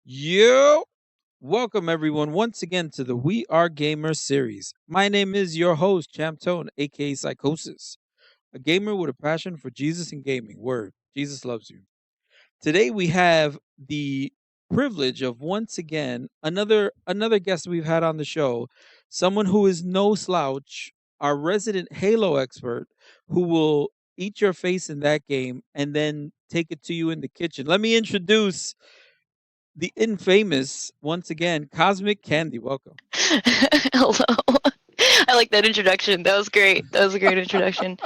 Yo, welcome everyone once again to the We Are Gamers series. My name is your host, Champ Tone, aka Psychosis, a gamer with a passion for Jesus and gaming. Word, Jesus loves you. Today we have the privilege of once again another guest we've had on the show, someone who is no slouch, our resident Halo expert, who will eat your face in that game and then take it to you in the kitchen. Let me introduce the infamous, once again, CosmicCandie. Welcome. Hello. I like that introduction. That was great. That was a great introduction.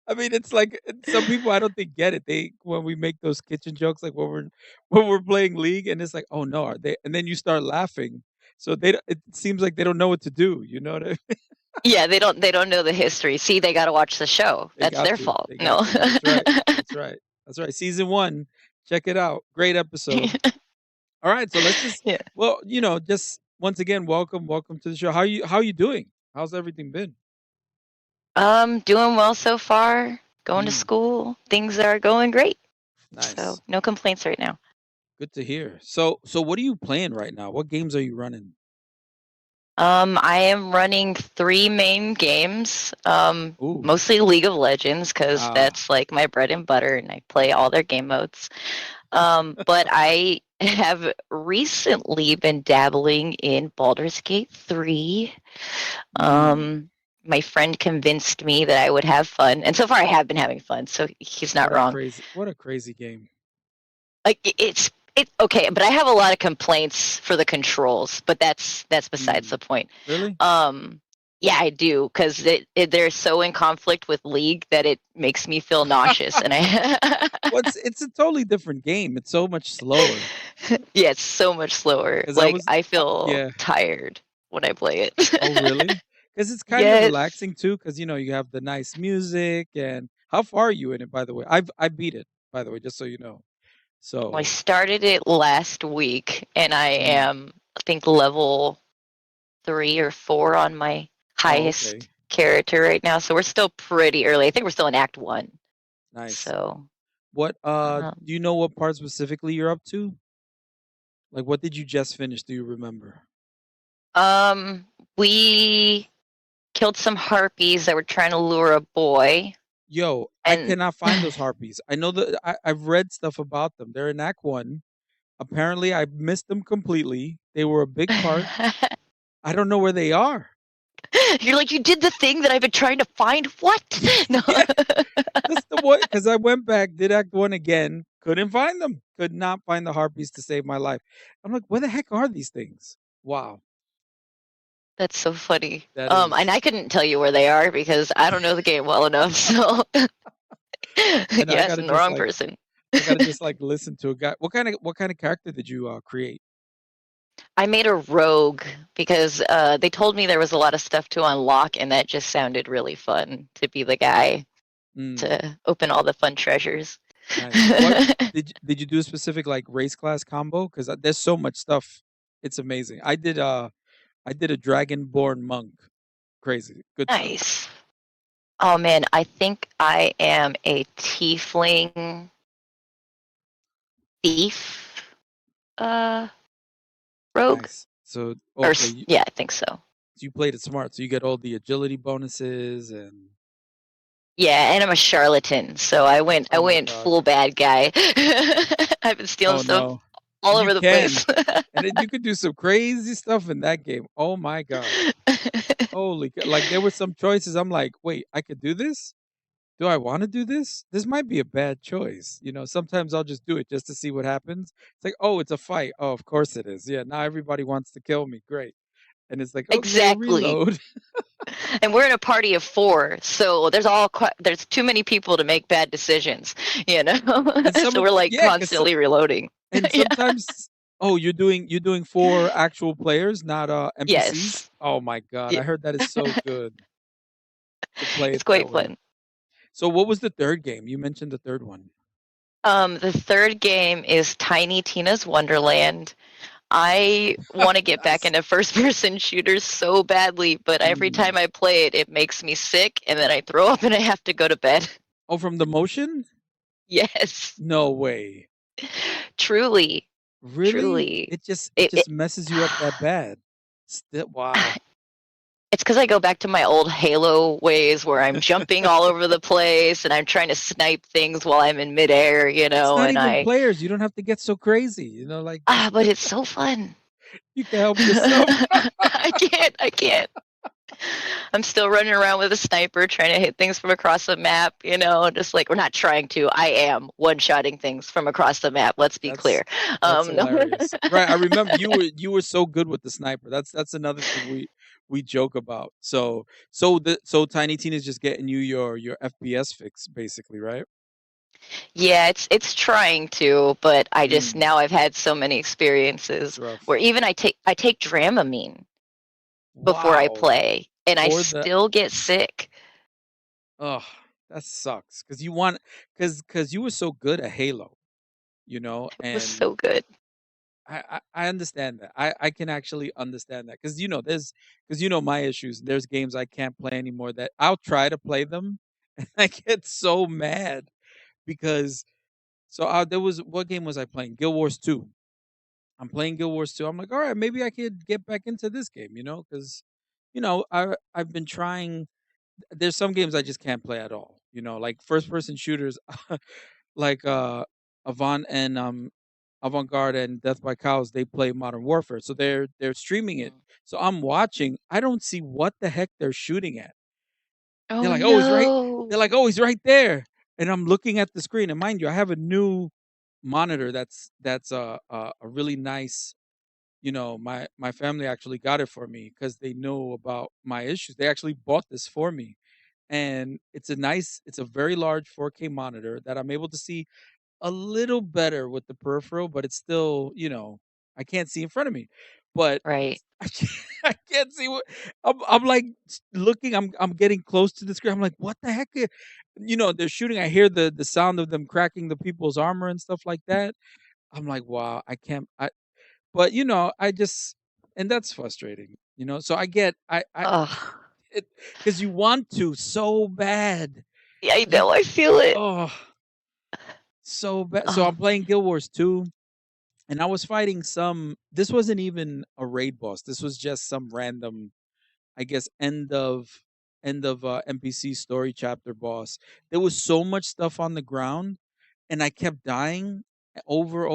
I mean, it's like some people I don't think get it. They when we make those kitchen jokes, like when we're playing League, and it's like, oh no, are they? And then you start laughing, so they it seems like they don't know what to do. You know what I mean? Yeah, they don't know the history. See, they got to watch the show. They That's got their to. fault. They got No. to. That's right. That's right. That's right. Season one, check it out. Great episode. All right, so let's just Yeah. well, just once again, welcome to the show. How you doing? How's everything been? Doing well so far. Going to Mm, school. Things are going great. So, nice. no complaints right now. Good to hear. So what are you playing right now? What games are you running? I am running 3 main games. Ooh. Mostly League of Legends cuz Ah. that's like my bread and butter and I play all their game modes. But I have recently been dabbling in Baldur's Gate 3. Mm, My friend convinced me that I would have fun, and so far I have been having fun, so he's not wrong. what a crazy game. Like it okay, but I have a lot of complaints for the controls, but that's besides Mm. the point. Really? Um, yeah, I do because they're so in conflict with League that it makes me feel nauseous, and I Well, it's a totally different game. It's so much slower. yeah, it's so much slower. Because I Like was I feel yeah. tired when I play Oh, it. really? Because it's kind of Yes. relaxing too. Because you have the nice music and how far are you in it? By the way, I beat it. By the way, just so you know. Well, I So. started it last week, and I Mm. am, I think, level 3 or 4 on my Oh, okay. highest character right now. So we're still pretty early. I think we're still in Act 1. Nice. So, What um, do you know what part specifically you're up to? Like what did you just finish? Do you remember? um, we killed some harpies that were trying to lure a boy, Yo, I and cannot find those harpies. I know that I've read stuff about them. They're in Act One. Apparently, I missed them completely. They were a big part. I don't know where they are. you're like, you did the thing that I've been trying to find. What? No. Yeah, that's the one. Because I went back, did Act One again, couldn't find them. Could not find the harpies to save my life. I'm like, where the heck are these things? Wow, That's so funny. that And is. I couldn't tell you where they are because I don't know the game well enough. So And you're asking the wrong person. I gotta just like listen to a guy. What kind of character did you create? I made a rogue because they told me there was a lot of stuff to unlock, and that just sounded really fun to be the guy Mm, to open all the fun treasures. nice. What did you do a specific like race class combo? Because there's so much stuff. It's amazing. I did a dragonborn monk. Crazy, good stuff. Nice. Oh man, I think I am a tiefling thief uh rogue. Nice. So Or okay, yeah, I think so. you played it smart. So you get all the agility bonuses and Yeah, and I'm a charlatan, so I went oh I my went god. full bad guy. I've been stealing Oh stuff no. all You over the can. place. And then you could do some crazy stuff in that game. Oh my god. Holy like there were some choices I'm like, "Wait, I could do this? Do I want to do this? This might be a bad choice." Sometimes I'll just do it just to see what happens. It's like, "Oh, it's a fight. Oh, of course it is. Yeah, now everybody wants to kill me. Great." And it's like, "Okay, Exactly. reload." And we're in a party of 4, so there's too many people to make bad decisions, you know. And some So of we're like yeah, cuz constantly reloading. and Yeah. sometimes oh, you're doing for actual players, not NPCs? Yes. Oh my god. Yeah. I heard that is so good to play It's it that quite way. fun. So what was the third game? You mentioned the third one. The third game is Tiny Tina's Wonderland. I want to get back Nice. into first person shooters so badly, but every Mm. time I play it, it makes me sick and then I throw up and I have to go to bed. Oh, from the motion? Yes, No way. truly. Really? Truly. It just messes you up that bad. Still, wow. It's because I go back to my old Halo ways where I'm jumping all over the place and I'm trying to snipe things while I'm in midair, It's not and even players. You don't have to get so crazy. Like but it's so fun. you can help yourself. I can't. I'm still running around with a sniper trying to hit things from across the map, just like we're not trying to. I am one-shotting things from across the map. Let's be That's clear. that's No. hilarious. Right. I remember you were so good with the sniper. That's another thing we joke about. So Tiny Teen is just getting you your FPS fix basically, right? Yeah, it's trying to, but I just Mm, now I've had so many it's experiences rough. where even I take Dramamine before I Wow. play and I For the still get sick. Oh, that sucks because because you were so good at Halo, It was and so good. I understand that. I can actually understand that because because my issues. There's games I can't play anymore that I'll try to play them, and I get so mad because there was what game was I playing? Guild Wars 2. I'm playing Guild Wars 2. I'm like, all right, maybe I could get back into this game, because I've been trying. There's some games I just can't play at all. Like first person shooters, like Avant Garde and Death by Cows. They play Modern Warfare, so they're streaming it. Mm. So I'm watching. I don't see what the heck they're shooting at. They're Oh like, oh, he's right. no. They're like, oh, he's right there. And I'm looking at the screen. And mind you, I have a new monitor that's a really nice. My family actually got it for me because they know about my issues. They actually bought this for me, and it's a very large 4K monitor that I'm able to see a little better with the peripheral, but it's still, I can't see in front of me. But Right. I can't, I can't see what I'm like looking. I'm getting close to the screen. I'm like, what the heck? They're shooting. I hear the sound of them cracking the people's armor and stuff like that. I'm like, wow, I can't. But I just, and that's frustrating. So I get, I Oh, because you want to so bad. yeah, I You know. I feel it. oh so bad. So Oh, I'm playing Guild Wars 2, and I was fighting some. This wasn't even a raid boss. This was just some random, I guess, end of NPC story chapter boss. There was so much stuff on the ground, and I kept dying over.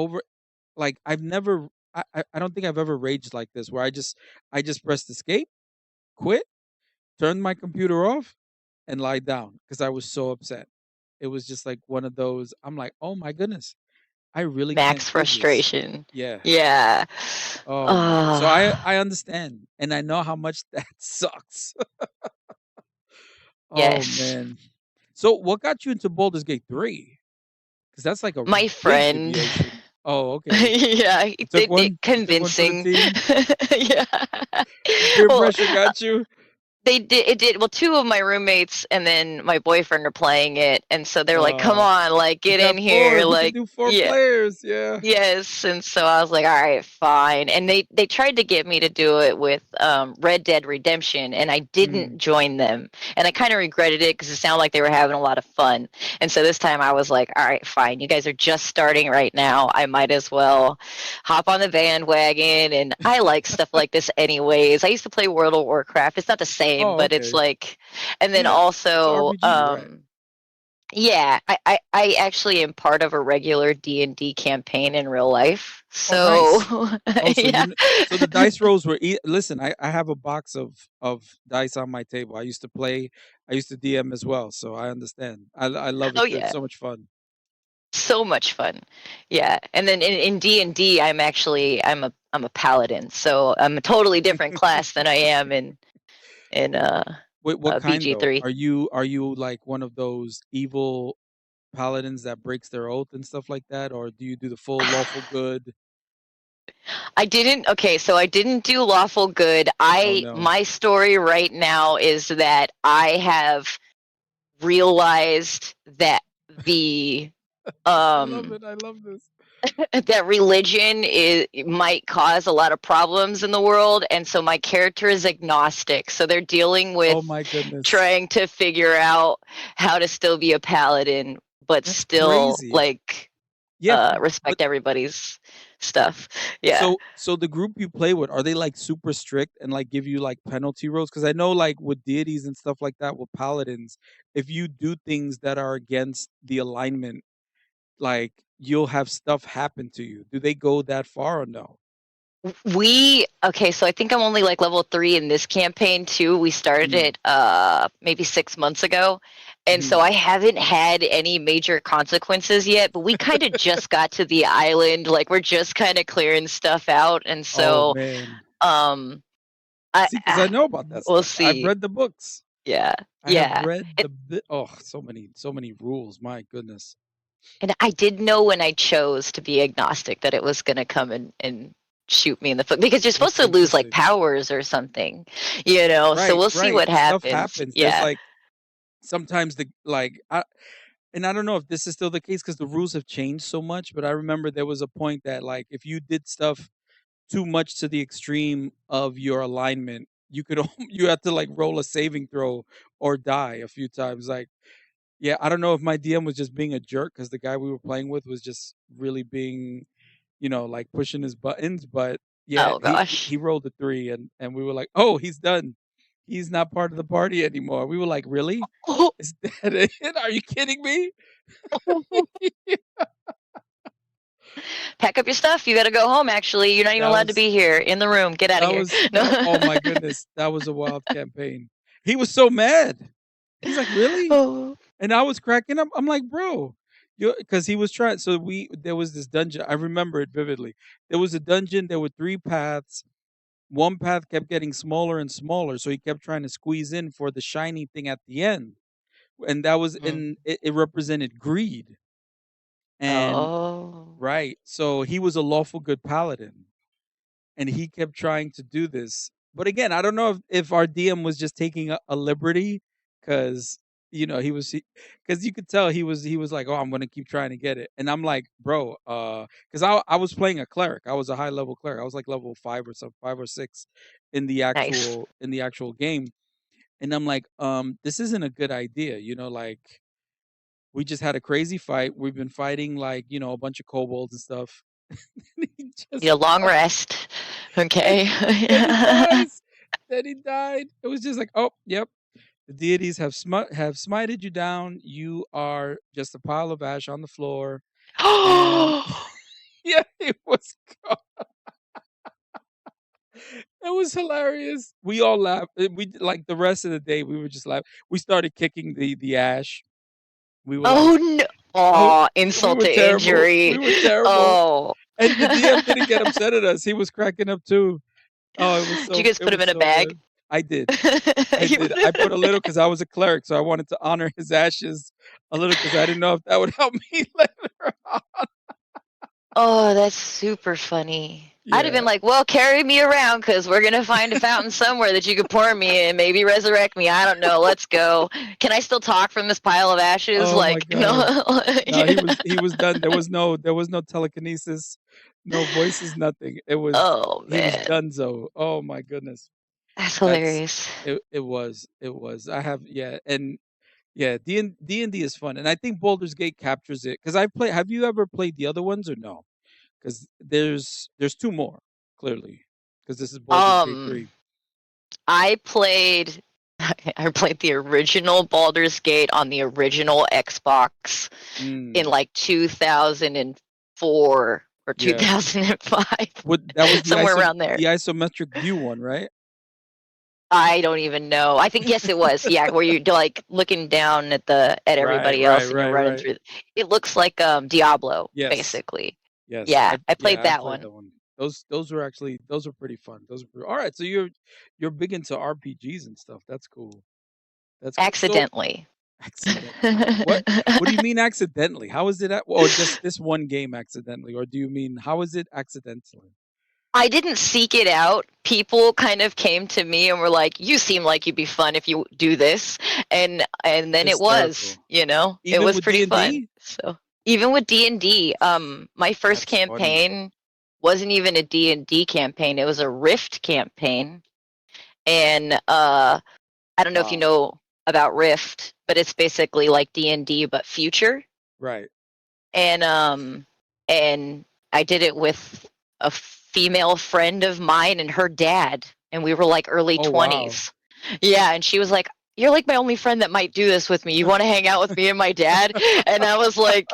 Like I've never. I don't think I've ever raged like this where I just pressed escape, quit, turned my computer off, and lied down because I was so upset. It was just like one of those. I'm like, oh my goodness, I really can't max do this. frustration. Yeah. Yeah. Oh man. So I Oh, I understand, and I know how much that sucks. Oh yes. man. So what got you into Baldur's Gate 3? Because that's like a My big friend. deviation. Oh, okay. Yeah, You took they one. You took one for the convincing. team. Yeah. The peer Well, pressure got you. they did it did well, two of my roommates and then my boyfriend are playing it, and so they're like, "Come Uh, on, like we get in got here." four. We can Like, do four yeah. players. Yeah. Yes, and so I was like, "All right, fine." And they tried to get me to do it with Red Dead Redemption, and I Mm. didn't join them. And I kind of regretted it because it sounded like they were having a lot of fun. And so this time I was like, "All right, fine. You guys are just starting right now. I might as well hop on the bandwagon." And I like stuff like this anyways. I used to play World of Warcraft. It's not the same, Oh, but it's okay. like, and then Yeah. It's also RPG, right? yeah, I actually am part of a regular D&D campaign in real life. Oh, So, nice. Oh, so yeah. so the dice rolls were listen, I have a box of dice on my table. I used to play, I used to DM as well, so I understand. I love it Oh too. It's yeah. so much fun. So much fun. Yeah. And then in D&D I'm a paladin. So I'm a totally different class than I am in Wait, what kind though? BG3. Are you like one of those evil paladins that breaks their oath and stuff like that, or do you do the full lawful good? I didn't okay, so I didn't do lawful good. Oh I no. my story right now is that I have realized that the I love um it. I love this. that religion might cause a lot of problems in the world, and so my character is agnostic, so they're dealing Oh with my goodness. trying to figure out how to still be a paladin but That's still crazy. like Yeah, but respect everybody's stuff. Yeah. so the group you play with, are they like super strict and like give you like penalty rolls? Because I know like with deities and stuff like that with paladins, if you do things that are against the alignment, like you'll have stuff happen to you. Do they go that far or no? Okay, so I think I'm only like level 3 in this campaign too. We started Mm. it maybe 6 months ago. And so Mhm. I haven't had any major consequences yet, but we kind of just got to the island. Like we're just kind of clearing stuff out. And Oh so man. um I See, because I know about that we'll stuff. I've see. read the books. Yeah. I have Yeah. read oh, so many rules. My goodness. And I did know when I chose to be agnostic that it was going to come and shoot me in the foot because you're supposed That's to lose like interesting. powers or something, you know? So Right, we'll see right. what Stuff happens. happens. There's Yeah. like sometimes and I don't know if this is still the case because the rules have changed so much, but I remember there was a point that like if you did stuff too much to the extreme of your alignment, you could you had to like roll a saving throw or die a few times. Like, yeah, I don't know if my DM was just being a jerk because the guy we were playing with was just really being, like pushing his buttons. But yeah, Oh he gosh. rolled a 3, and we were like, oh, he's done. He's not part of the party anymore. We were like, really? Is that it? Are you kidding me? Pack up your stuff. You got to go home, actually. You're not even That allowed to was be here in the room. Get out of that here. was No. that. Oh my goodness, that was a wild campaign. He was so mad. He's like, really? Oh. And I was cracking up. I'm like, bro, because he was trying. So there was this dungeon. I remember it vividly. There was a dungeon. There were 3 paths. One path kept getting smaller and smaller, so he kept trying to squeeze in for the shiny thing at the end, and that was Mm. it represented greed. And Oh. right, so he was a lawful good paladin, and he kept trying to do this. But again, I don't know if our DM was just taking a liberty because he was because you could tell he was like, oh, I'm gonna keep trying to get it, and I'm like, bro, because I was playing a cleric. I was a high level cleric. I was like level 5 or something, 5 or 6 in the Nice. actual game, and I'm like, this isn't a good idea. Like we just had a crazy fight. We've been fighting like a bunch of kobolds and stuff. he Need just a long rest. and Okay. then he dies. Then he died. It was just like, oh, yep. The deities have smited you down. You are just a pile of ash on the floor. And yeah, it was it was hilarious. We all laughed. We like the rest of the day. We were just laughing. We started kicking the ash. We were like, Oh no. oh, Oh, we insult were to terrible. We injury. were terrible. Oh. And the DM didn't get upset at us. He was cracking up too. Oh, Did you guys it put him was in a so bag? good. I did. I did. I put a little because I was a cleric, so I wanted to honor his ashes a little because I didn't know if that would help me later on. Oh, that's super funny. I'd have Yeah. been like, well, carry me around because we're going to find a fountain somewhere that you could pour me in, maybe resurrect me. I don't know. Let's go. Can I still talk from this pile of ashes? Oh my Like, god. no. No, he was done. There was no telekinesis, no voices, nothing. Oh, He was man. donezo. Oh my goodness. That's That's hilarious. it was. I have and yeah, D&D is fun, and I think Baldur's Gate captures it because I play. Have you ever played the other ones or no? Because there's 2 more clearly because this is Baldur's Gate Um, 3. I played. I played the original Baldur's Gate on the original Xbox in Mm, like 2004 or yeah. 2005, That was somewhere around there. the isometric view one, right? I don't even know. I think yes, it was. Yeah, where you're like looking down at Right, everybody right, else and you're right, running right. through. It looks like Diablo, Yes, basically. yes. Yeah, I played I that played one that one. Those were pretty fun. All right. So you're big into RPGs and stuff. That's cool. That's cool. So accidentally. accidentally, what do you mean accidentally? How is it? Or just this one game accidentally? Or do you mean how is it accidentally? I didn't seek it out. People kind of came to me and were like, "You seem like you'd be fun if you do this," and then it was, Hysterical. it Even was with pretty D and fun. D. So even with D&D, my first That's funny. campaign wasn't even a D&D campaign. It was a Rift campaign, and I don't know if you Wow. know about Rift, but it's basically like D&D but future. Right. And and I did it with a female friend of mine and her dad, and we were like early Oh wow. 20s. Yeah, and she was like, "You're like my only friend that might do this with me. You want to hang out with me and my dad?" And I was like,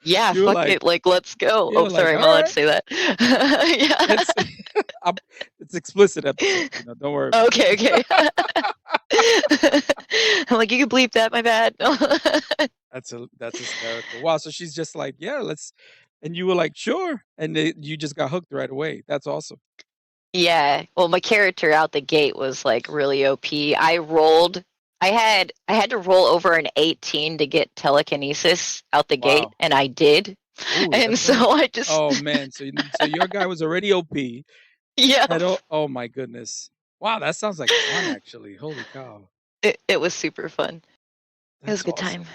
"Yeah, You were fuck like, it. Like, let's go." you Oh, were like, sorry, I'm all not allowed to right. say that. It's Yeah. it's explicit episode. Don't worry about Okay, okay. I'm like, you can bleep that, my bad. it. That's hysterical. Wow. So she's just like, yeah, let's, and you were like, sure, and you just got hooked right away. That's awesome. Yeah. Well, my character out the gate was like really OP. I had to roll over an 18 to get telekinesis out the gate, Wow. and I did. Oh, And that's a. so I just Oh man. So your guy was already OP. yeah, Oh my goodness. Wow, that sounds like fun actually. Holy cow. it was super fun. It was That's a good time. awesome.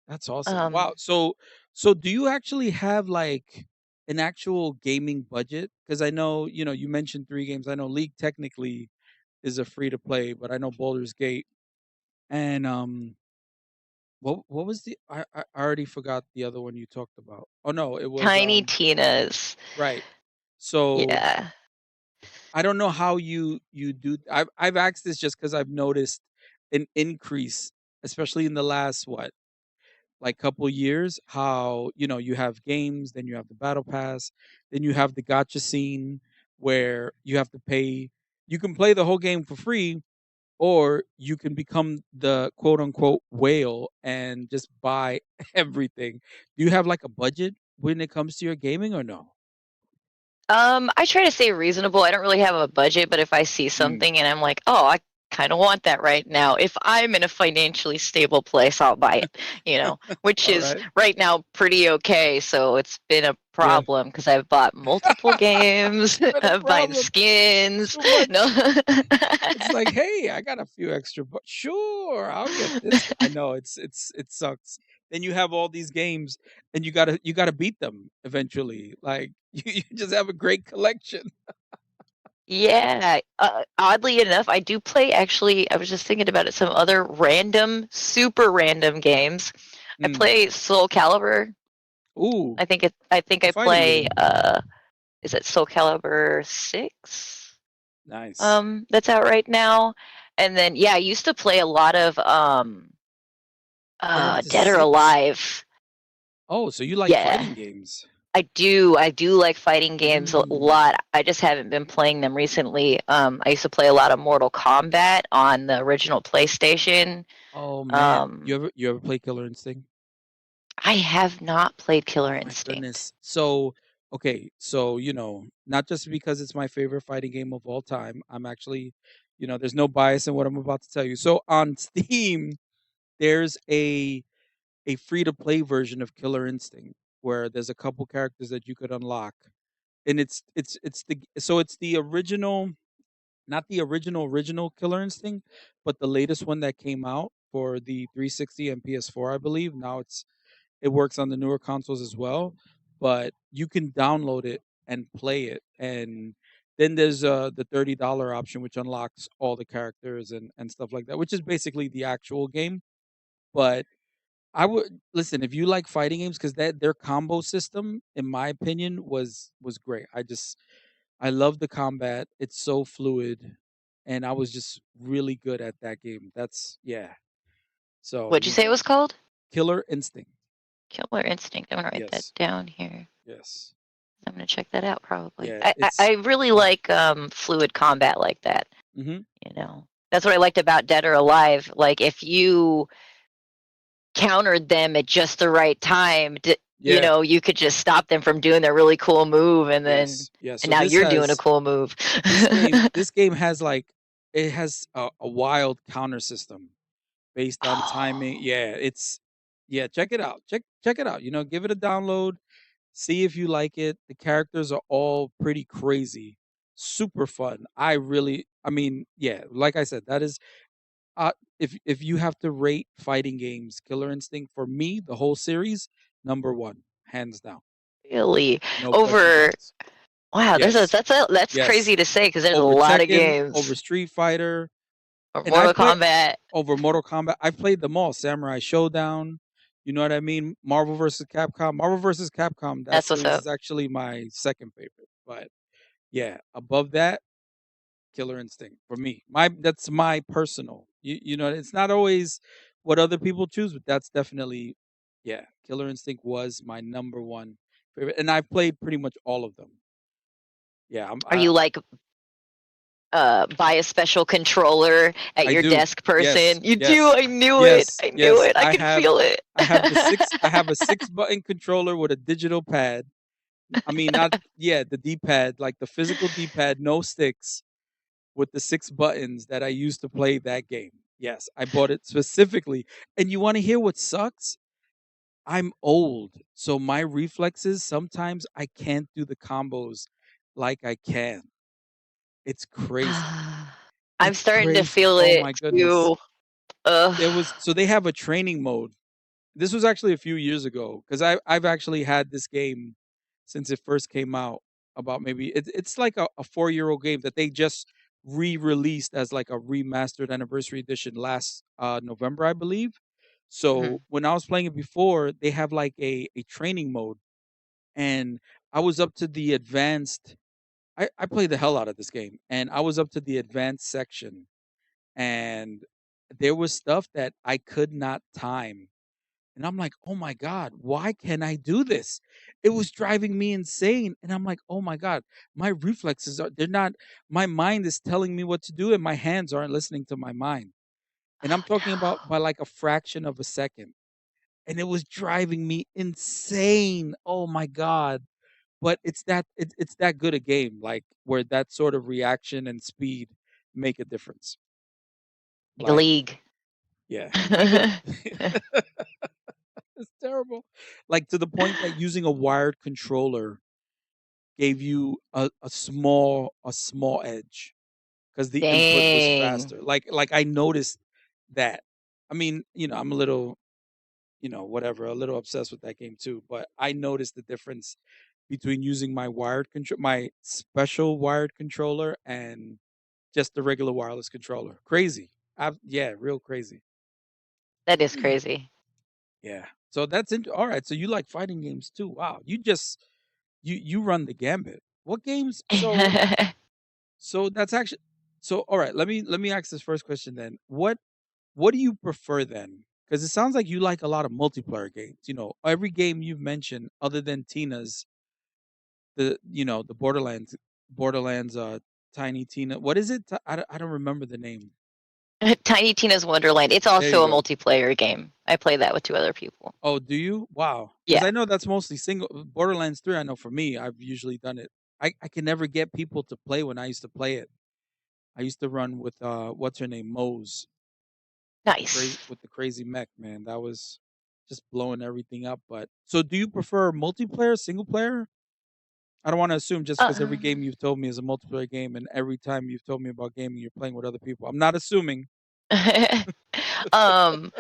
That's awesome. Um Wow. So do you actually have like an actual gaming budget? Because I know, you mentioned 3 games. I know League technically is a free to play, but I know Baldur's Gate and what was I already forgot the other one you talked about. Oh no, it was Tiny Tina's. right. So Yeah. I don't know how you do. I've asked this just because I've noticed an increase, especially in the last like couple years. How you have games, then you have the battle pass, then you have the gotcha scene where you have to pay. You can play the whole game for free, or you can become the quote unquote whale and just buy everything. Do you have like a budget when it comes to your gaming or no? I try to stay reasonable. I don't really have a budget, but if I see Mm. something and I'm like, oh, I kind of want that right now, if I'm in a financially stable place, I'll buy it, which All is right. right now pretty okay. So it's been a Yeah. problem because I've bought multiple games, It's been a I've bought problem. skins. Too much. No. It's like, hey, I got a few extra, but sure, I'll get this. I know it sucks. Then you have all these games, and you gotta beat them eventually. Like you just have a great collection. Yeah, oddly enough, I do play actually, I was just thinking about it, some other random, super random games. I Mm. play Soul Calibur. Ooh, I think a I fighting play game. is it Soul Calibur 6? Nice. That's out right now. And then yeah, I used to play a lot of You're up to Dead or 6. Alive. Oh, so you like Yeah. fighting games? I do like fighting games a Mm. lot. I just haven't been playing them recently. I used to play a lot of Mortal Kombat on the original PlayStation. Oh man, you Um, ever play Killer Instinct? I have not played Killer Oh my Instinct. goodness. So, okay, so not just because it's my favorite fighting game of all time. I'm actually, there's no bias in what I'm about to tell you. So on Steam, there's a free to play version of Killer Instinct where there's a couple characters that you could unlock. And it's the original, not the original Killer Instinct, but the latest one that came out for the 360 and PS4, I believe. Now it works on the newer consoles as well, but you can download it and play it. And then there's the $30 option, which unlocks all the characters and stuff like that, which is basically the actual game. But I would listen if you like fighting games because that their combo system, in my opinion, was great. I love the combat. It's so fluid, and I was just really good at that game. That's yeah. So What'd you say it was called? Killer Instinct. Killer Instinct. I'm gonna write that Yes, down here. yes, I'm gonna check that out probably. yeah. I really Fun. like fluid combat like that. Hmm. That's what I liked about Dead or Alive. Like if you countered them at just the right time, Yeah. you could just stop them from doing their really cool move, and then Yes. Yeah. and So now you're doing a cool move. this game has like it has a wild counter system based on Oh, timing. Yeah, yeah, check it out. Check it out. Give it a download. See if you like it. The characters are all pretty crazy. Super fun. I mean, yeah, like I said, that is uh if you have to rate fighting games, Killer Instinct for me, the whole series, number 1, hands down. really? No questions Over asked. wow, Yes. that's Yes. crazy to say because there's a Over lot of Tekken, over games. Street Fighter, Or and I Mortal play Kombat. over Mortal Kombat. I've played them all. Samurai Showdown. You know what I mean? Marvel versus Capcom. Marvel versus Capcom, that That's what's series up. is actually my second favorite. But yeah, above that, Killer Instinct for me. That's my personal. You know, it's not always what other people choose, but that's definitely, yeah. Killer Instinct was my number one favorite, and I've played pretty much all of them. Yeah, Are you like buy a special controller at I your do. desk Yes, person? You do. yes, I knew it. yes, I knew yes. it. I can feel it. I have the six. I have a 6 button controller with a digital pad. I mean, not yeah, the D pad, like the physical D pad, no sticks, with the 6 buttons that I used to play that game. Yes, I bought it specifically. And you want to hear what sucks? I'm old, so my reflexes sometimes I can't do the combos like I can. It's crazy. I'm It's starting to crazy. feel Oh it my goodness. too. Ugh. There was so they have a training mode. This was actually a few years ago because I've actually had this game since it first came out. About maybe it's like a 4-year-old game that they just re-released as like a remastered anniversary edition last November, I believe. So Mhm. when I was playing it before, they have like a training mode, and I was up to the advanced. I played the hell out of this game, and I was up to the advanced section, and there was stuff that I could not time, and I'm like, "Oh my god, why can't I do this?" It was driving me insane, and I'm like, "Oh my god, my reflexes are they're not my mind is telling me what to do and my hands aren't listening to my mind." And I'm Oh talking about no. by like a fraction of a second. And it was driving me insane. Oh my god. But it's that good a game, like where that sort of reaction and speed make a difference. Like a Like, league. yeah. Even it's terrible. Like to the point that using a wired controller gave you a small edge because the input was Dang. faster. Like I noticed that. I mean, I'm a little, whatever, a little obsessed with that game too. But I noticed the difference between using my special wired controller and just the regular wireless controller. Crazy. Yeah, real crazy. That is crazy. Yeah. So that's all right. So you like fighting games too? Wow. You run the gambit. What games? So that's actually so. All right. Let me ask this first question then. What do you prefer then? Because it sounds like you like a lot of multiplayer games. Every game you've mentioned, other than Tina's, the Borderlands, Tiny Tina. What is it? I don't remember the name. Tiny Tina's Wonderland. It's There you also a go. multiplayer game. I play that with 2 other people. Oh, do you? Wow. Because Yeah. I know that's mostly single. Borderlands 3, I know for me, I've usually done it. I can never get people to play when I used to play it. I used to run with what's her name, Mose, Nice. with the crazy mech, man. That was just blowing everything up. But so, do you prefer multiplayer, single player? I don't want to assume just because every game Um, you've told me is a multiplayer game, and every time you've told me about gaming, you're playing with other people. I'm not assuming. um,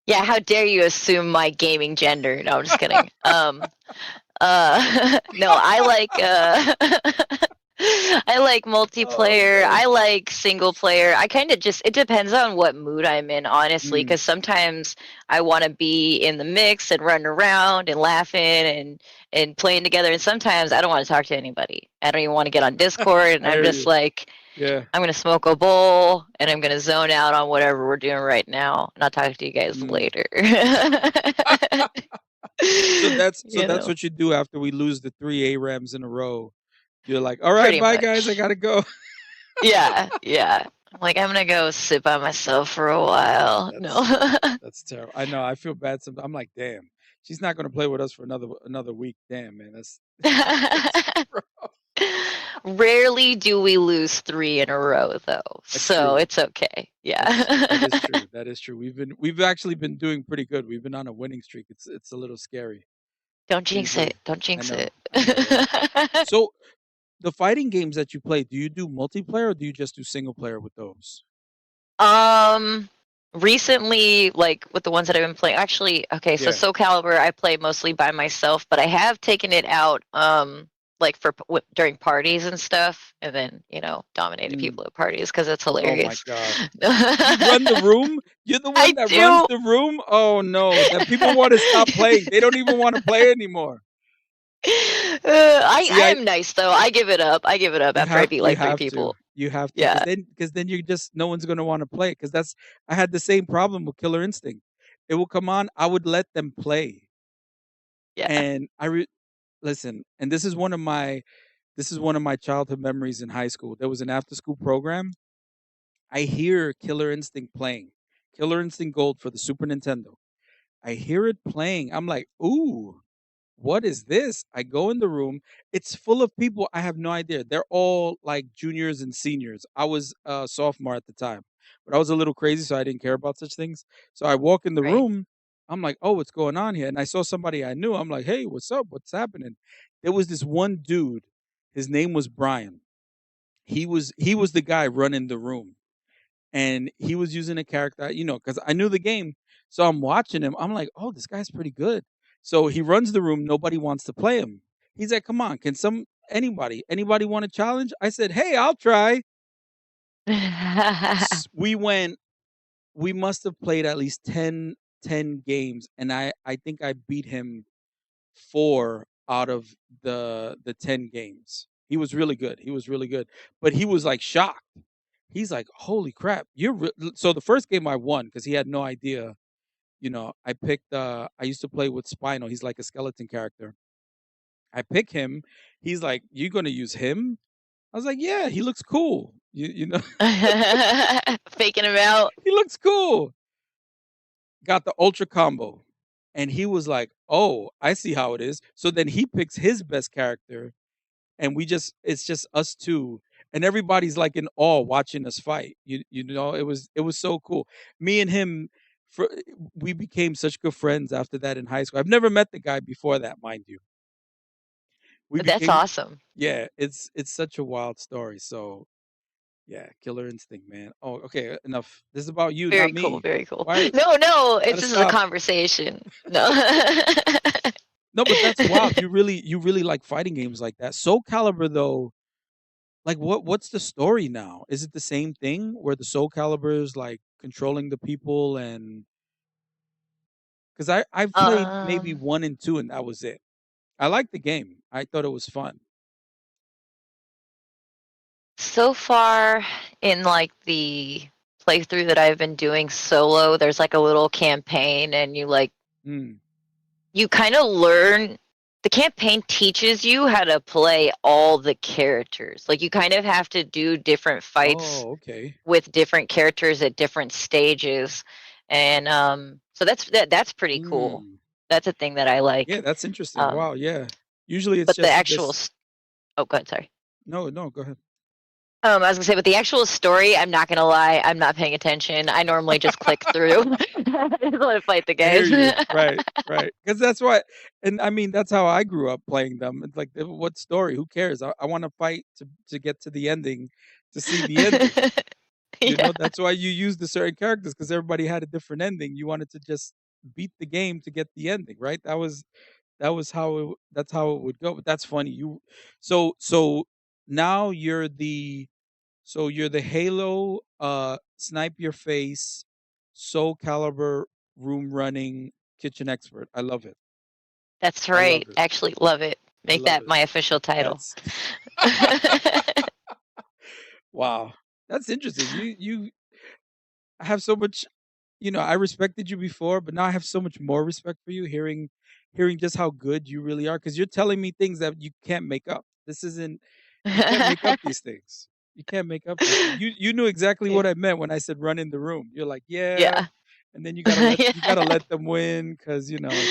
yeah, how dare you assume my gaming gender? No, I'm just kidding. No, I like I like Oh multiplayer. man. I like single player. I kind of just it depends on what mood I'm in, honestly, Mm. because sometimes I want to be in the mix and running around and laughing and playing together, and sometimes I don't want to talk to anybody. I don't even want to get on Discord, and I I'm hear just you. like, Yeah. I'm gonna smoke a bowl and I'm gonna zone out on whatever we're doing right now, and I'll talk to you guys Mm. later. So You that's know, what you do after we lose the 3 ARAMs in a row. You're like, all right, pretty bye guys, I much. gotta go. Yeah, yeah. I'm like, I'm gonna go sit by myself for a while. That's No. that's terrible. I know. I feel bad sometimes. I'm like, damn, she's not gonna play with us for another week. Damn, man, that's rough. Rarely do we lose 3 in a row, though, That's so true. it's okay. That is Yeah. true. That is true. We've actually been doing pretty good. We've been on a winning streak. It's a little scary. Don't jinx Usually, it. Don't I jinx know. it. I know, right? So the fighting games that you play, do you do multiplayer or do you just do single player with those? Um, recently, like with the ones that I've been playing, actually, okay, so Yeah. Soul Calibur I play mostly by myself, but I have taken it out, like during parties and stuff, and then dominating Mm. people at parties because it's Oh my hilarious. God. You run the room? You're the one I that runs do. the room? Oh no. That people want to stop playing. They don't even want to play anymore. I See, am nice though. I give it up. I give it up after I beat you like three have to. people. You have to, Yeah, because then you're just no one's gonna want to play. Because I had the same problem with Killer Instinct. It will come on, I would let them play. yeah. And listen, and this is one of my childhood memories in high school. There was an after school program. I hear Killer Instinct playing. Killer Instinct Gold for the Super Nintendo. I hear it playing. I'm like, ooh, what is this? I go in the room. It's full of people. I have no idea. They're all like juniors and seniors. I was a sophomore at the time, but I was a little crazy, so I didn't care about such things. So I walk in the Right. room. I'm like, oh, what's going on here? And I saw somebody I knew. I'm like, hey, what's up? What's happening? There was this one dude. His name was Brian. He was the guy running the room, and he was using a character, because I knew the game. So I'm watching him. I'm like, oh, this guy's pretty good. So he runs the room. Nobody wants to play him. He's like, come on, can anybody want a challenge? I said, hey, I'll try. We went. We must have played at least 10 games, and I think I beat him 4 out of the 10 games. He was really good. He was really good, but he was like shocked. He's like, "Holy crap, so the first game I won because he had no idea. I picked. I used to play with Spinal. He's like a skeleton character. I pick him. He's like, "You gonna use him?" I was like, "Yeah, he looks cool. Faking him out. He looks cool." Got the ultra combo, and he was like, "Oh, I see how it is." So then he picks his best character, and it's just us two, and everybody's like in awe watching us fight. It was so cool. Me and him, for we became such good friends after that in high school. I've never met the guy before that, mind you. We That's became awesome. Yeah, it's such a wild story. So yeah, Killer Instinct, man. Oh, okay, enough. This is about you, not Very cool. me. Very cool. Why No. It's gotta This is a stop? conversation. No. No, but that's wild. You really like fighting games like that. Soul Calibur though, like what's the story now? Is it the same thing where the Soul Calibur is like controlling the people? And because I've played maybe um. 1 and 2 and that was it. I liked the game. I thought it was fun. So far in like the playthrough that I've been doing solo, there's like a little campaign, and Mm. you kind of learn. The campaign teaches you how to play all the characters. Like you kind of have to do different fights Oh, okay. with different characters at different stages, and so that's pretty cool. Mm. That's a thing that I Yeah, like. that's interesting. Um, Wow. Yeah. Usually it's but the just you actual, just oh, go ahead, sorry. no, no. Go ahead. I was gonna say, but the actual story, I'm not gonna lie, I'm not paying attention. I normally just click through. I just want to fight the I hear guys. you. Right, right. Because that's why, and I mean that's how I grew up playing them. It's like, what story? Who cares? I want to fight to get to the ending, to see the ending. Yeah. That's why you use the certain characters because everybody had a different ending. You wanted to just beat the game to get the ending, right? That was that's how it would go. But that's funny. So now you're the Halo snipe your face, Soul Calibur room running kitchen expert. I love it. That's I love right. it. Actually, love it. I Make love that it. my official title. That's wow. That's interesting. You have so much, I respected you before, but now I have so much more respect for you hearing just how good you really are cuz you're telling me things that you can't make up. This isn't You can't make up these things. You can't make up these things. You knew exactly what I meant when I said run in the room. You're like, "Yeah." Yeah. And then Yeah. you got to let them win cuz then People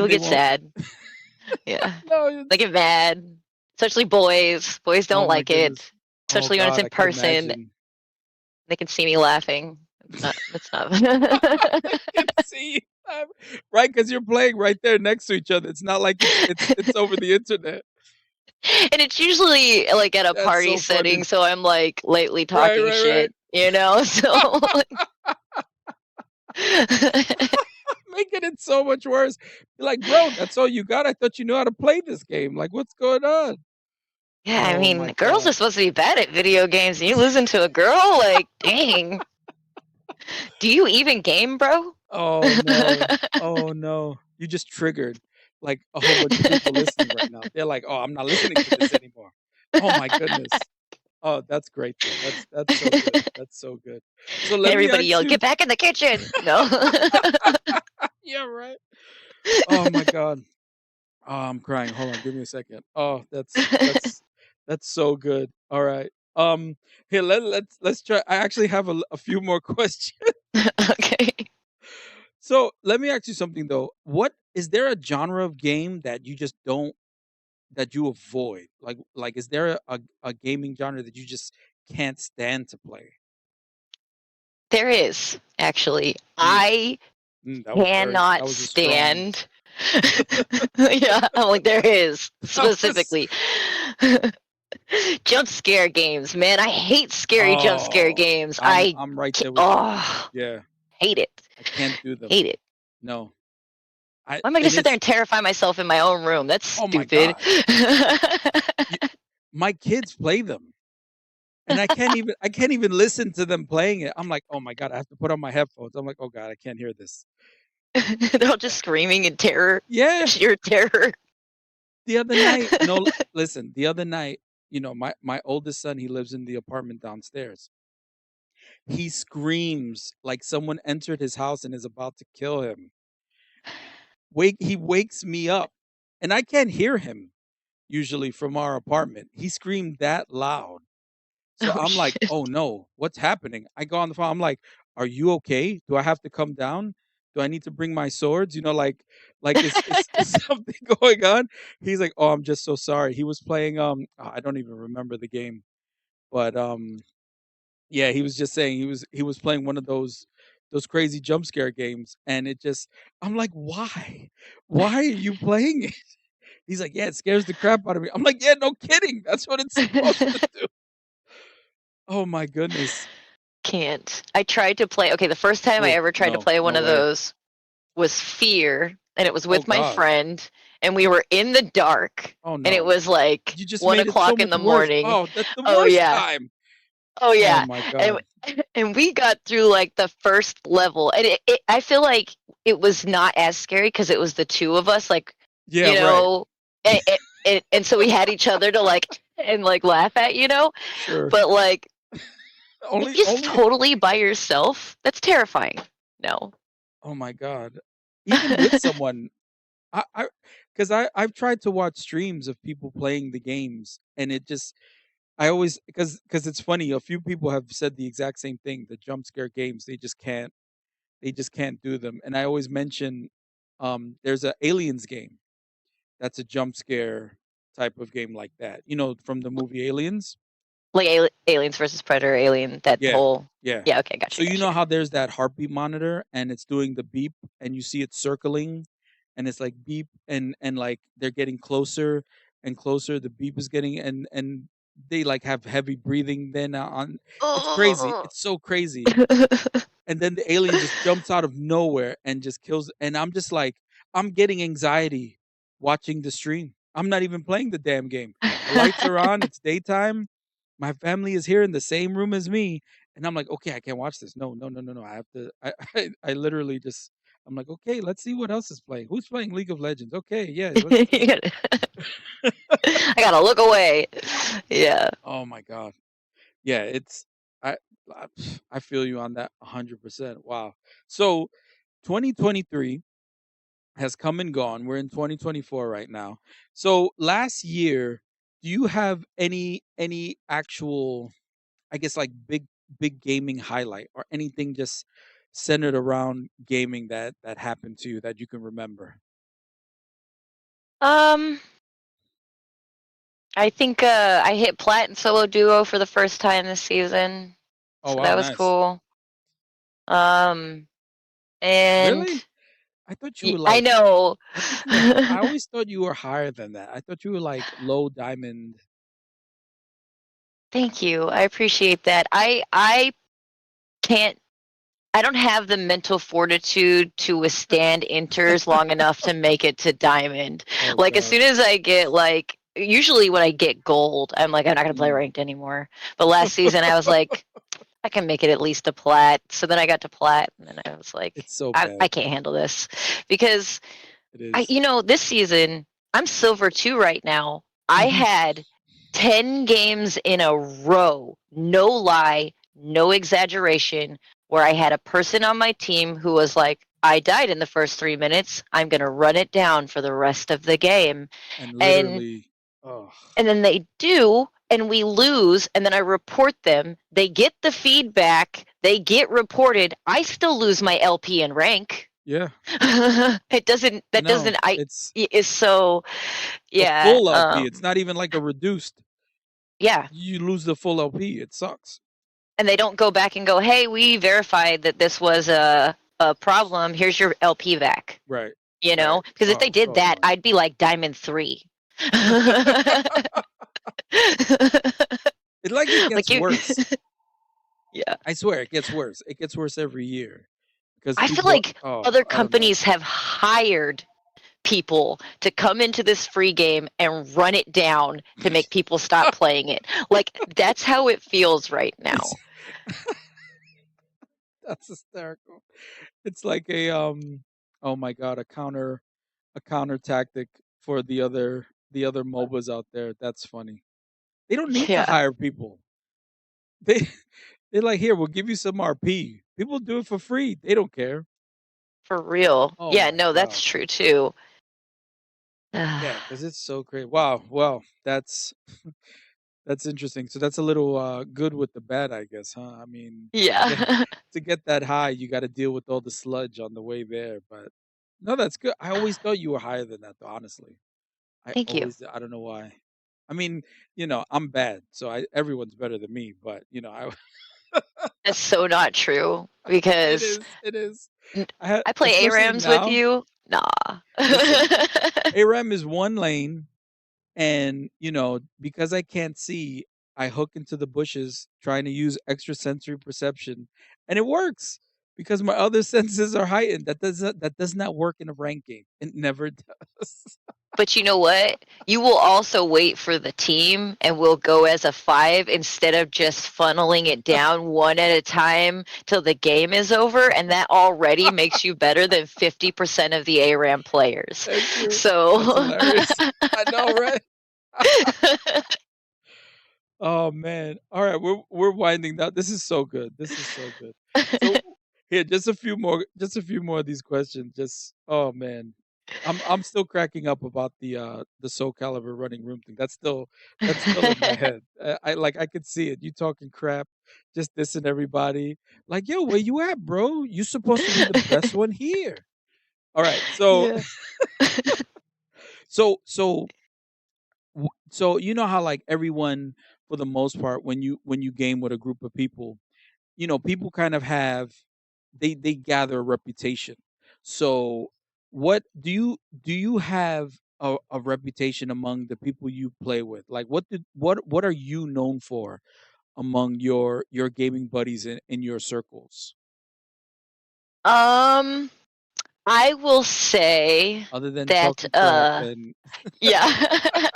they get won't. sad. Yeah. No, They get mad. Especially boys. Boys oh don't my like it. goodness. Oh Especially when it's god, in I could person. imagine. They can see me laughing. It's not. They can see. Right, because you're playing right there next to each other. It's not like it's over the internet. And it's usually like at a That's party so setting, funny. so I'm like lightly Right, talking right, shit, you know? So right. like making it so much worse. You're like, bro, that's all you got? I thought you knew how to play this game. Like, what's going on? Yeah, I Oh mean, my girls are God. supposed to be bad at video games, and you listen to a girl? Like, dang. Do you even game, bro? Oh no. Oh no. You just triggered like a whole bunch of people listening right now. They're like, "Oh, I'm not listening to this anymore." Oh my goodness. Oh, that's great though. That's so good. That's so good. So let me Everybody ask yelled, you. "Get back in the kitchen!" No. Yeah, right. Oh my God. Oh, I'm crying. Hold on, give me a second. Oh, that's so good. All right. Here let's try. I actually have a few more questions. Okay. So let me ask you something though. What is there a genre of game that you just don't that you avoid? Like is there a gaming genre that you just can't stand to play? There is, actually. Mm, I that cannot was a strong. stand. Yeah, I'm like, there is, That was, specifically. Jump scare games, man. I hate scary jump scare oh, games. I I'm right there with you. oh, Yeah, hate it. I can't do them. Hate it. No, I Why am I gonna and sit there it's and terrify myself in my own room? That's oh my stupid. God, y- my kids play them, and I can't even listen to them playing it. I'm like, oh my God, I have to put on my headphones. I'm like, oh God, I can't hear this. They're all just screaming in terror, Yeah, sheer terror. the other night, no, listen, the other night, my oldest son, he lives in the apartment downstairs. He screams like someone entered his house and is about to kill him. He wakes me up, and I can't hear him usually from our apartment. He screamed that loud. So Oh I'm like, shit. "Oh no, what's happening?" I go on the phone. I'm like, "Are you okay? Do I have to come down? Do I need to bring my swords? Like is something going on?" He's like, "Oh, I'm just so sorry." He was playing I don't even remember the game, but yeah, he was just saying he was playing one of those crazy jump scare games, and it just I'm like, "Why? Why are you playing it?" He's like, "Yeah, it scares the crap out of me." I'm like, "Yeah, no kidding. That's what it's supposed to do." Oh my goodness. Can't. I tried to play. Okay, the first time I Oh, ever tried to no, play no one of way. those was Fear, and it was Oh with my god. friend, and we were in the dark, Oh and it no. was like You just one made it so o'clock in much the worse. morning. Oh, that's the Oh worst yeah. time. Oh Oh yeah. my And god. and we got through like the first level, and I feel like it was not as scary because it was the two of us, like, Yeah, you right. know, and so we had each other to like and like laugh at, Sure. but like Only just only totally by yourself, that's terrifying. No. oh my god. Even with someone, I because I've tried to watch streams of people playing the games, and it just I always because it's funny. A few people have said the exact same thing. The jump scare games, they just can't do them. And I always mention, there's a aliens game that's a jump scare type of game like that. From the movie Aliens. Like Aliens versus Predator, Alien, that Yeah, whole. yeah. Yeah, okay, So gotcha, you gotcha. know how there's that heartbeat monitor and it's doing the beep and you see it circling and it's like beep and like they're getting closer and closer. The beep is getting and they like have heavy breathing then on. It's crazy. Oh. It's so crazy. And then the alien just jumps out of nowhere and just kills, and I'm just like, I'm getting anxiety watching the stream. I'm not even playing the damn game. The lights are on, it's daytime. My family is here in the same room as me, and I'm like, okay, I can't watch this. No, no, no, no, no. I have to. I literally just. I'm like, okay, let's see what else is playing. Who's playing League of Legends? Okay, yeah, let's. I gotta look away. Yeah. Oh my god, yeah, I I I feel you on that 100%. Wow. So 2023 has come and gone. We're in 2024 right now. So last year, do you have any actual, I guess, like big gaming highlight or anything just centered around gaming that happened to you that you can remember? Um, I think I hit plat in solo duo for the first time this season, Oh so wow, that was nice. cool. Um, and Really? I thought you were I like know. I always thought you were higher than that. I thought you were like low diamond. Thank you. I appreciate that. I can't I don't have the mental fortitude to withstand inters long enough to make it to diamond. Oh Like as God. soon as I get like usually when I get gold, I'm like I'm not gonna play Mm. ranked anymore. But last season I was like I can make it at least to plat. So then I got to plat and then I was like It's so I bad. can't handle this because It is. this season I'm silver 2 right now. I Mhm. had 10 games in a row, no lie, no exaggeration, where I had a person on my team who was like, I died in the first 3 minutes. I'm going to run it down for the rest of the game. And And literally, oh, and then they do and we lose and then I report them. They get the feedback, they get reported. I still lose my LP and rank. yeah. It doesn't I that know. doesn't I It's is so the yeah full LP. It's not even like a reduced. yeah, You lose the full LP. It sucks. and they don't go back and go, hey, we verified that this was a problem, here's your LP back, Right. Right. because if they Oh, did so that annoying. I'd be like diamond 3. It like it Like gets you worse. yeah, I swear it gets worse. It gets worse every year because I feel people. like Oh, other I don't know. companies have hired people to come into this free game and run it down to make people stop playing it. Like that's how it feels right It's now. that's hysterical. It's like a oh my god, a counter tactic for the other MOBAs out there. That's funny. They don't need to Yeah, hire people. They they're like, here, we'll give you some RP. People do it for free. They don't care. for real. Oh Yeah, my no, that's god. true too. Yeah, because it's so great. Wow. Well, that's interesting. So that's a little good with the bad, I guess, huh? I mean, Yeah. to get that high, you got to deal with all the sludge on the way there. But no, that's good. I always thought you were higher than that, though. Honestly, Thank you. I don't know why. I mean, I'm bad, so everyone's better than me. But That's so not true it because is, it is. n- I had, I play especially ARAMs with now. you. Nah. Listen, ARAM is one lane, and because I can't see, I hook into the bushes trying to use extrasensory perception, and it works because my other senses are heightened. That does not work in a rank game. It never does. But you know what? You will also wait for the team and we'll go as a 5 instead of just funneling it down one at a time till the game is over. And that already makes you better than 50% of the ARAM players. That's true. That's So, hilarious. I know, right? Oh man. All right, we're winding down. This is so good. This is so good. So here, just a few more of these questions. Just oh man. I'm still cracking up about the Soul Calibur running room thing. That's still in my head. I could see it. You talking crap, just dissing everybody. Like, yo, where you at, bro? You supposed to be the best one here. All right. So yeah. so so you know how like everyone for the most part when you game with a group of people, people kind of have they gather a reputation. So what do you have a reputation among the people you play with? Like what are you known for among your gaming buddies in your circles um, I will say other than that, talking crap and yeah.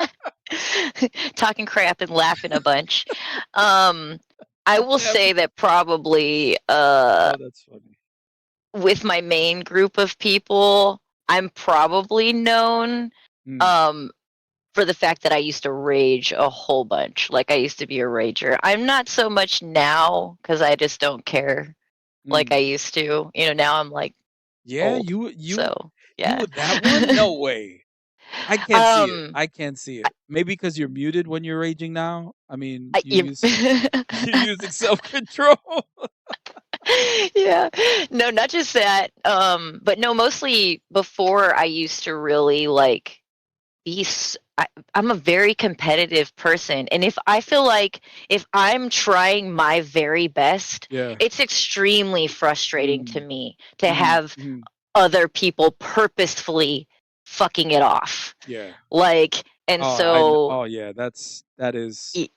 Talking crap and laughing a bunch. Um, I will say that probably oh that's funny. with my main group of people, I'm probably known Mm, um, for the fact that I used to rage a whole bunch. Like I used to be a rager. I'm not so much now because I just don't care like I mm. used to. Now I'm like Yeah, old. you So yeah. were that one? No way. I can't see it. um, I can't see it. Maybe because you're muted when you're raging now. I mean, I, you use you're using self control. yeah, no, not just that, but no, mostly before I used to really like I'm a very competitive person, and if I feel like if I'm trying my very best, Yeah. it's extremely frustrating to Mm, me to mm, have mm. other people purposefully fucking it off, Yeah. like, and Oh, I. so Oh, yeah. That is.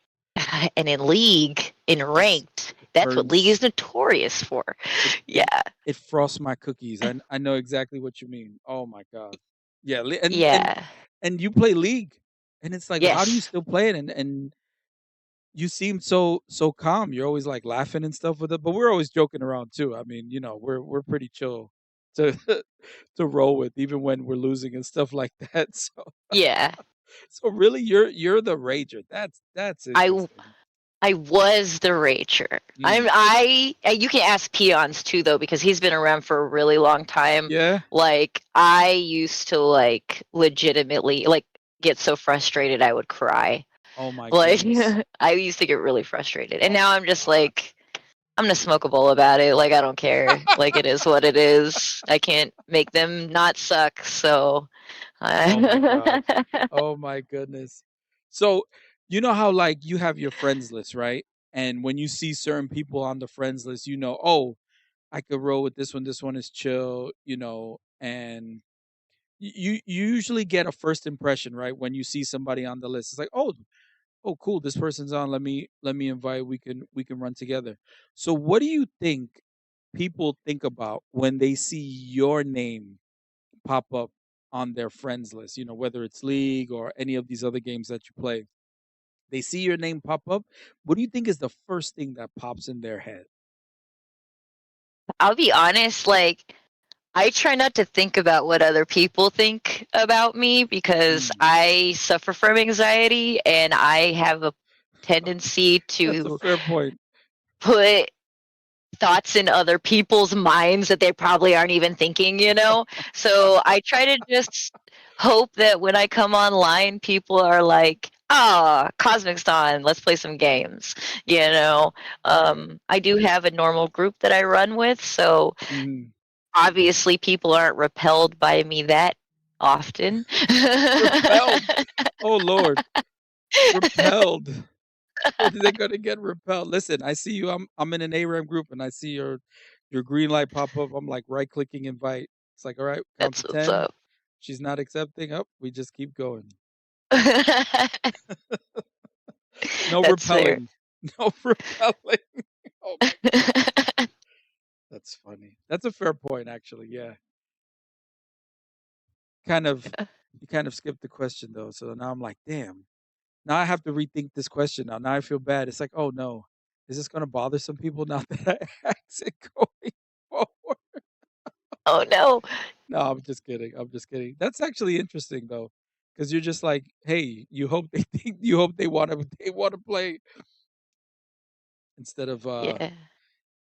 And in League, in It's Ranked, it that's what League burns. is notorious for. It Yeah, it it frosts my cookies. I know exactly what you mean. Oh my god. Yeah, yeah, and you play League, and it's like, how do you yes, still play it? And you seem so calm. You're always like laughing and stuff with it, but we're always joking around too. I mean, we're pretty chill to to roll with, even when we're losing and stuff like that. yeah. So really, you're the rager. That's I interesting. I was the rager. Mm. You can ask Peons too though because he's been around for a really long time. Yeah. Like I used to like legitimately like get so frustrated I would cry. Oh my Like goodness. I used to get really frustrated. And Oh now my I'm just god. like I'm gonna smoke a bowl about it. Like I don't care. Like it is what it is. I can't make them not suck. So Oh my god. I Oh my goodness. So, you know how like you have your friends list, right? And when you see certain people on the friends list, oh, I could roll with this one. This one is chill, and you usually get a first impression, right? When you see somebody on the list. It's like, oh, cool, this person's on. Let me invite. We can run together. So what do you think people think about when they see your name pop up on their friends list, whether it's League or any of these other games that you play? They see your name pop up. What do you think is the first thing that pops in their head? I'll be honest, like I try not to think about what other people think about me because Mm. I suffer from anxiety and I have a tendency That's a to fair point. put thoughts in other people's minds that they probably aren't even thinking, you know? So I try to just hope that when I come online, people are like, ah, Cosmic's on, let's play some games, you know? I do have a normal group that I run with, so Mhm. obviously people aren't repelled by me that often. Repelled. Oh Lord, repelled. When are they gonna get repelled? Listen, I see you. I'm in an ARAM group, and I see your green light pop up. I'm like right clicking invite. It's like, all right, count That's to what's 10. up. She's not accepting. Up, we just keep going. No That's fair. repelling. No repelling. Oh my god, that's funny. That's a fair point, actually. Yeah, kind of. You kind of skipped the question though, so now I'm like, damn. Now I have to rethink this question. Now I feel bad. It's like, oh no, is this gonna bother some people now that I asked it going forward? Oh no. No, I'm just kidding. I'm just kidding. That's actually interesting though, because you're just like, hey, you hope they think, you hope they want to play instead of Yeah.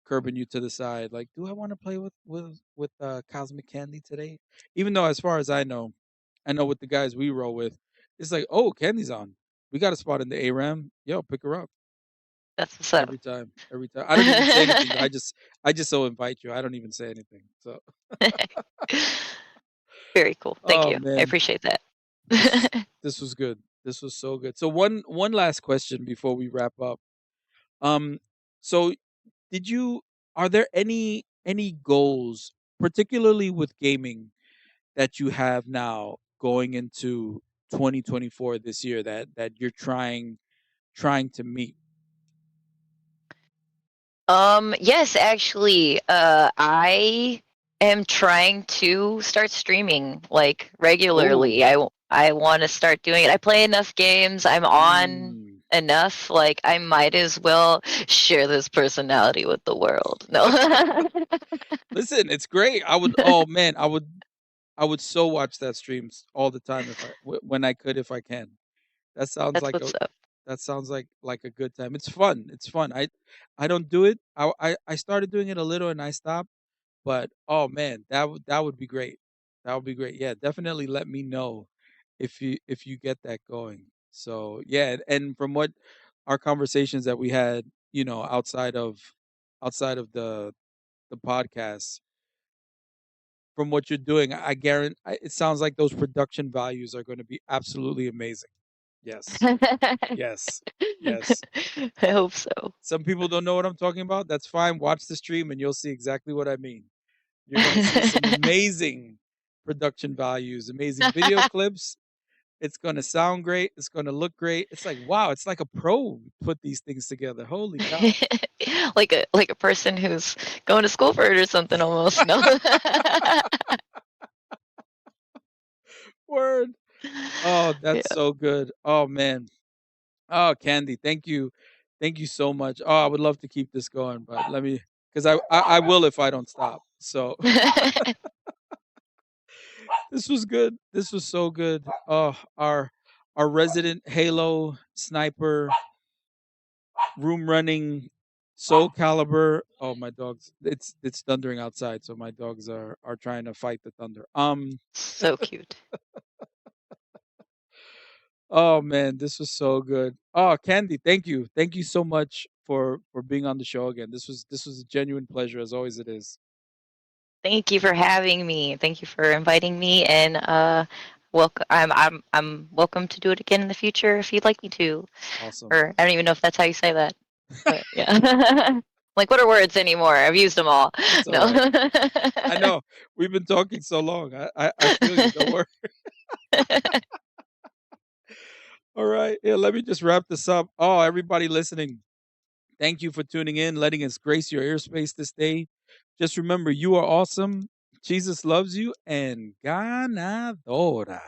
curbing you to the side. Like, do I want to play with Cosmic Candy today? Even though, as far as I know with the guys we roll with, it's like, oh, Candy's on. We got a spot in the ARAM. Yo, pick her up That's what's up. every time. Every time. I don't even say anything. I just so invite you. I don't even say anything. So, Very cool. Thank oh you. I man, appreciate that. this this was good. This was so good. So one last question before we wrap up. Um, so did you are there any goals, particularly with gaming, that you have now going into 2024 this year that you're trying to meet? Yes, actually, I am trying to start streaming like Oh, regularly. I want to start doing it. I play enough games. I'm on mm. enough. Like I might as well share this personality with the world. No. Listen, it's great. Oh man, I would so watch that streams all the time when I could, if I can. That sounds That's like a what's up. that sounds like a good time. It's fun. It's fun. I don't do it. I started doing it a little and I stopped. But oh man, that would be great. That would be great. Yeah, definitely let me know if you get that going. So yeah, and from what our conversations that we had, outside of the podcast, from what you're doing, I guarantee it sounds like those production values are going to be absolutely amazing. Yes. Yes. Yes. I hope so. Some people don't know what I'm talking about. That's fine. Watch the stream and you'll see exactly what I mean. You're going to see some amazing production values, amazing video clips, It's going to sound great. It's going to look great. It's like, wow, it's like a pro put these things together. Holy cow. like a person who's going to school for it or something almost. No. Word. Oh, Yeah. that's so good. Oh man. Oh, Candy, thank you. Thank you so much. Oh, I would love to keep this going, but let me because I will if I don't stop. So this was good. This was so good. Oh, our resident Halo sniper, room running, Soul Caliber. Oh, my dogs. It's thundering outside, so my dogs are trying to fight the thunder. So cute. Oh man, this was so good. Oh, Candy, thank you. Thank you so much for being on the show again. This was a genuine pleasure as always it is. Thank you for having me. Thank you for inviting me, and welcome. I'm welcome to do it again in the future if you'd like me to. Awesome. Or I don't even know if that's how you say that, but yeah. Like, what are words anymore? I've used them all. It's all No. right. I know. We've been talking so long. I feel you. Don't worry. All right. Yeah, let me just wrap this up. Oh, everybody listening, thank you for tuning in, letting us grace your airspace this day. Just remember, you are awesome. Jesus loves you, and ganadora.